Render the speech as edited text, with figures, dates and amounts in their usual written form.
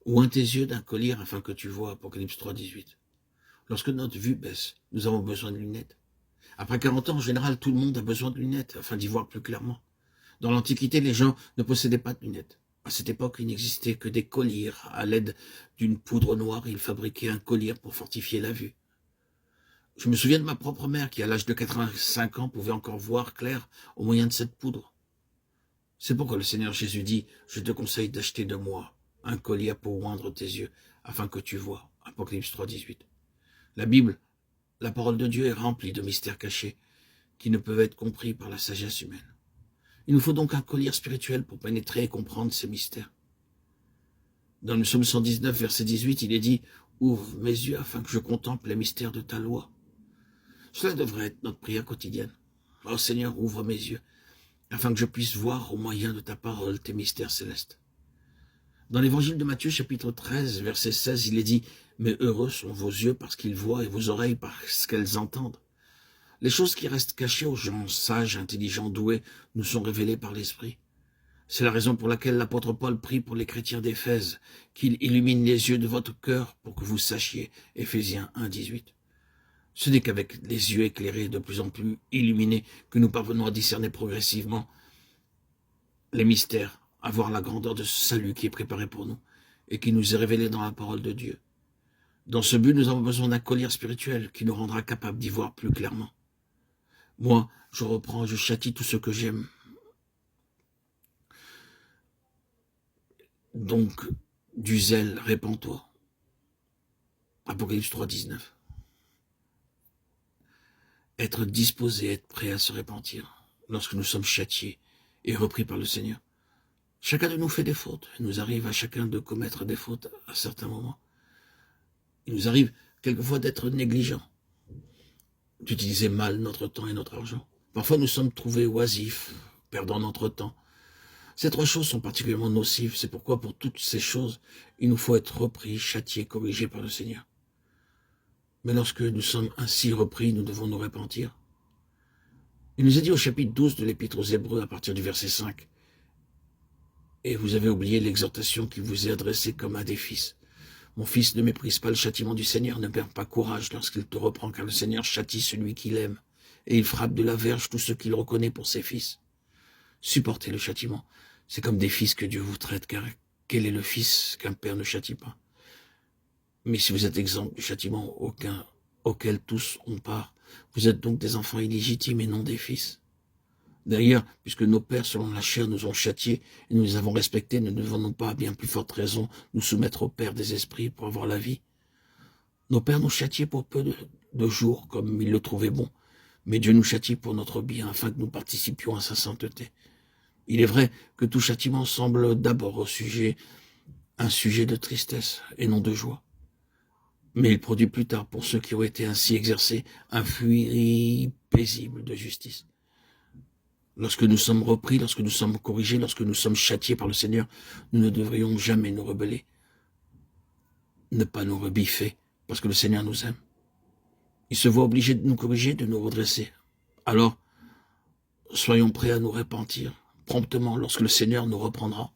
Oint tes yeux d'un collier afin que tu vois, Apocalypse 3, 18. Lorsque notre vue baisse, nous avons besoin de lunettes. Après 40 ans, en général, tout le monde a besoin de lunettes afin d'y voir plus clairement. Dans l'Antiquité, les gens ne possédaient pas de lunettes. À cette époque, il n'existait que des colliers. À l'aide d'une poudre noire, ils fabriquaient un collier pour fortifier la vue. Je me souviens de ma propre mère qui, à l'âge de 85 ans, pouvait encore voir clair au moyen de cette poudre. C'est pourquoi le Seigneur Jésus dit, je te conseille d'acheter de moi un collier pour oindre tes yeux, afin que tu vois. Apocalypse 3, 18. La Bible, la parole de Dieu est remplie de mystères cachés qui ne peuvent être compris par la sagesse humaine. Il nous faut donc un collier spirituel pour pénétrer et comprendre ces mystères. Dans le psaume 119, verset 18, il est dit « Ouvre mes yeux afin que je contemple les mystères de ta loi ». Cela devrait être notre prière quotidienne. « Oh Seigneur, ouvre mes yeux afin que je puisse voir au moyen de ta parole tes mystères célestes. » Dans l'évangile de Matthieu, chapitre 13, verset 16, il est dit « Mais heureux sont vos yeux parce qu'ils voient et vos oreilles parce qu'elles entendent. » Les choses qui restent cachées aux gens sages, intelligents, doués, nous sont révélées par l'Esprit. C'est la raison pour laquelle l'apôtre Paul prie pour les chrétiens d'Éphèse, qu'il illumine les yeux de votre cœur pour que vous sachiez, Éphésiens 1, 18. Ce n'est qu'avec les yeux éclairés de plus en plus illuminés que nous parvenons à discerner progressivement les mystères, à voir la grandeur de ce salut qui est préparé pour nous et qui nous est révélé dans la parole de Dieu. Dans ce but, nous avons besoin d'un collier spirituel qui nous rendra capables d'y voir plus clairement. Moi, je reprends, je châtie tout ce que j'aime. Donc, du zèle, répands-toi. Apocalypse 3, 19. Être disposé, être prêt à se repentir lorsque nous sommes châtiés et repris par le Seigneur. Chacun de nous fait des fautes. Il nous arrive à chacun de commettre des fautes à certains moments. Il nous arrive quelquefois d'être négligents, d'utiliser mal notre temps et notre argent. Parfois, nous sommes trouvés oisifs, perdant notre temps. Ces trois choses sont particulièrement nocives. C'est pourquoi, pour toutes ces choses, il nous faut être repris, châtiés, corrigés par le Seigneur. Mais lorsque nous sommes ainsi repris, nous devons nous repentir. Il nous est dit au chapitre 12 de l'Épître aux Hébreux, à partir du verset 5, « Et vous avez oublié l'exhortation qui vous est adressée comme à des fils. Mon fils, ne méprise pas le châtiment du Seigneur, ne perds pas courage lorsqu'il te reprend, car le Seigneur châtie celui qu'il aime, et il frappe de la verge tous ceux qu'il reconnaît pour ses fils. Supportez le châtiment. C'est comme des fils que Dieu vous traite, car quel est le fils qu'un père ne châtie pas? Mais si vous êtes exempt du châtiment auquel tous ont part, vous êtes donc des enfants illégitimes et non des fils. D'ailleurs, puisque nos pères, selon la chair, nous ont châtiés et nous les avons respectés, ne devons-nous pas, à bien plus forte raison, nous soumettre au Père des esprits pour avoir la vie? Nos pères nous châtiaient pour peu de jours, comme ils le trouvaient bon, mais Dieu nous châtie pour notre bien, afin que nous participions à sa sainteté. Il est vrai que tout châtiment semble d'abord un sujet de tristesse et non de joie. Mais il produit plus tard, pour ceux qui ont été ainsi exercés, un fruit paisible de justice. Lorsque nous sommes repris, lorsque nous sommes corrigés, lorsque nous sommes châtiés par le Seigneur, nous ne devrions jamais nous rebeller, ne pas nous rebiffer, parce que le Seigneur nous aime. Il se voit obligé de nous corriger, de nous redresser. Alors, soyons prêts à nous repentir promptement lorsque le Seigneur nous reprendra.